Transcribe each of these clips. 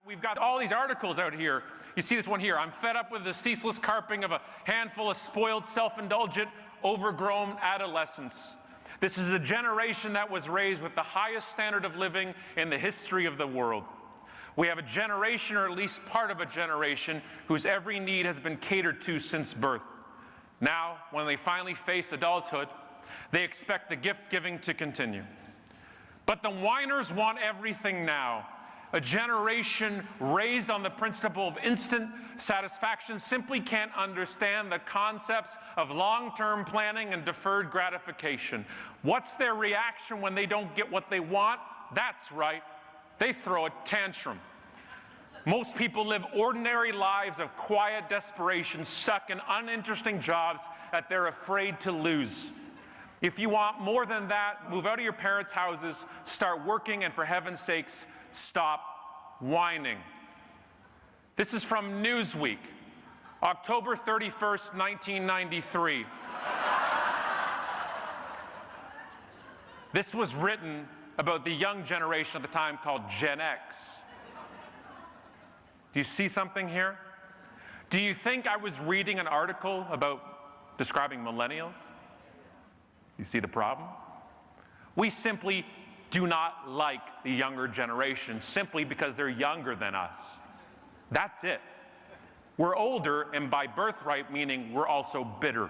We've got all these articles out here. You see this one here. I'm fed up with the ceaseless carping of a handful of spoiled, self-indulgent, overgrown adolescents. This is a generation that was raised with the highest standard of living in the history of the world. We have a generation, or at least part of a generation, whose every need has been catered to since birth. Now, when they finally face adulthood, they expect the gift-giving to continue. But the whiners want everything now. A generation raised on the principle of instant satisfaction simply can't understand the concepts of long-term planning and deferred gratification. What's their reaction when they don't get what they want? That's right, they throw a tantrum. Most people live ordinary lives of quiet desperation, stuck in uninteresting jobs that they're afraid to lose. If you want more than that, move out of your parents' houses, start working, and for heaven's sakes, stop whining. This is from Newsweek, October 31st, 1993. This was written about the young generation at the time called Gen X. Do you see something here? Do you think I was reading an article about describing millennials? You see the problem? We simply do not like the younger generation simply because they're younger than us. That's it. We're older, and by birthright, meaning we're also bitter.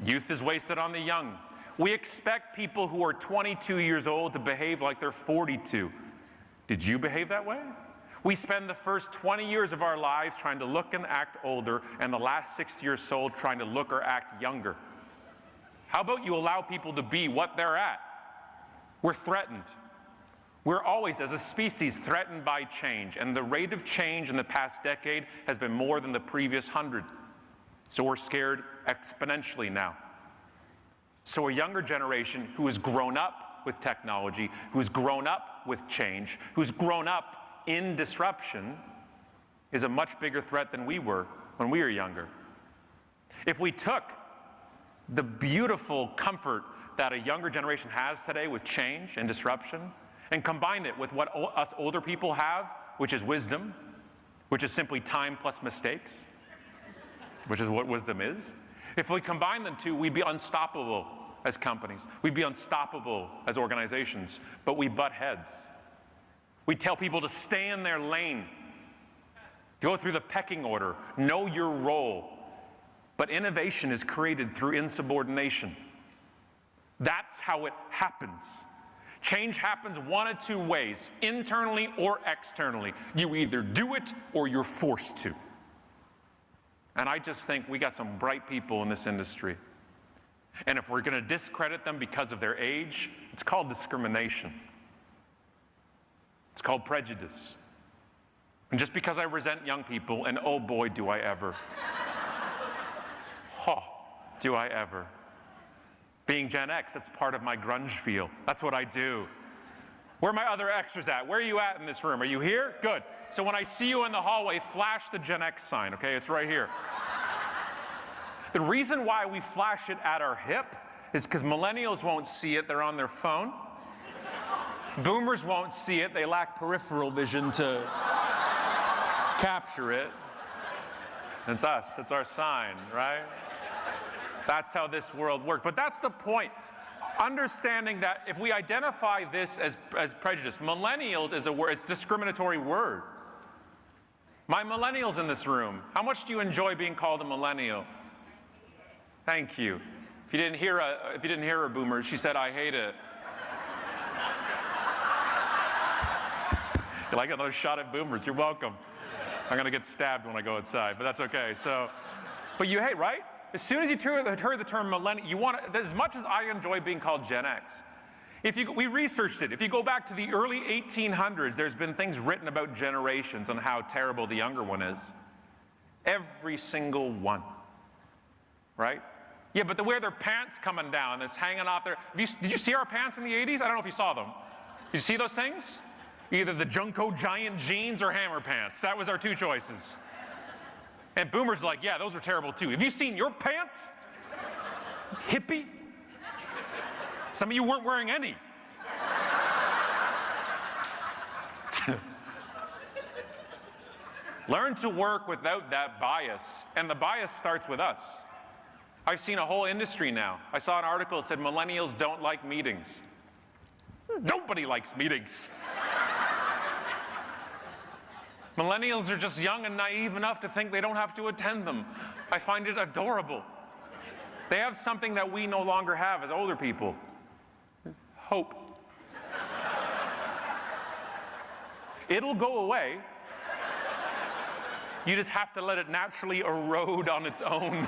Youth is wasted on the young. We expect people who are 22 years old to behave like they're 42. Did you behave that way? We spend the first 20 years of our lives trying to look and act older, and the last 60 or so trying to look or act younger. How about you allow people to be what they're at? We're threatened. We're always, as a species, threatened by change, and the rate of change in the past decade has been more than the previous 100. So we're scared exponentially now. So a younger generation who has grown up with technology, who's grown up with change, who's grown up in disruption, is a much bigger threat than we were when we were younger. If we took the beautiful comfort that a younger generation has today with change and disruption and combined it with what us older people have, which is wisdom, which is simply time plus mistakes, which is what wisdom is. If we combine the two, we'd be unstoppable as companies. We'd be unstoppable as organizations, but we butt heads. We tell people to stay in their lane, go through the pecking order, know your role. But innovation is created through insubordination. That's how it happens. Change happens one of two ways, internally or externally. You either do it or you're forced to. And I just think we got some bright people in this industry. And if we're going to discredit them because of their age, it's called discrimination. It's called prejudice. And just because I resent young people, and oh boy, do I ever. Oh, do I ever. Being Gen X, that's part of my grunge feel. That's what I do. Where are my other extras at? Where are you at in this room? Are you here? Good. So when I see you in the hallway, flash the Gen X sign, okay? It's right here. The reason why we flash it at our hip is because millennials won't see it. They're on their phone. Boomers won't see it. They lack peripheral vision to capture it. It's us. It's our sign, right? That's how this world works. But that's the point. Understanding that if we identify this as prejudice, millennials is a word, it's a discriminatory word. My millennials in this room, how much do you enjoy being called a millennial? Thank you. If you didn't hear a boomer, she said, I hate it. You like another shot at boomers? You're welcome. I'm going to get stabbed when I go outside, but that's okay. So, but you hate, right? As soon as you heard the term millennial, you want to, as much as I enjoy being called Gen X, we researched it. If you go back to the early 1800s, there's been things written about generations and how terrible the younger one is. Every single one, right? Yeah, but they wear their pants coming down, it's hanging off their, did you see our pants in the 80s? I don't know if you saw them. Did you see those things? Either the Junko Giant jeans or hammer pants. That was our two choices. And boomers are like, yeah, those are terrible too. Have you seen your pants? Hippie? Some of you weren't wearing any. Learn to work without that bias, and the bias starts with us. I've seen a whole industry now. I saw an article that said millennials don't like meetings. Nobody likes meetings. Millennials are just young and naive enough to think they don't have to attend them. I find it adorable. They have something that we no longer have as older people. Hope. It'll go away. You just have to let it naturally erode on its own.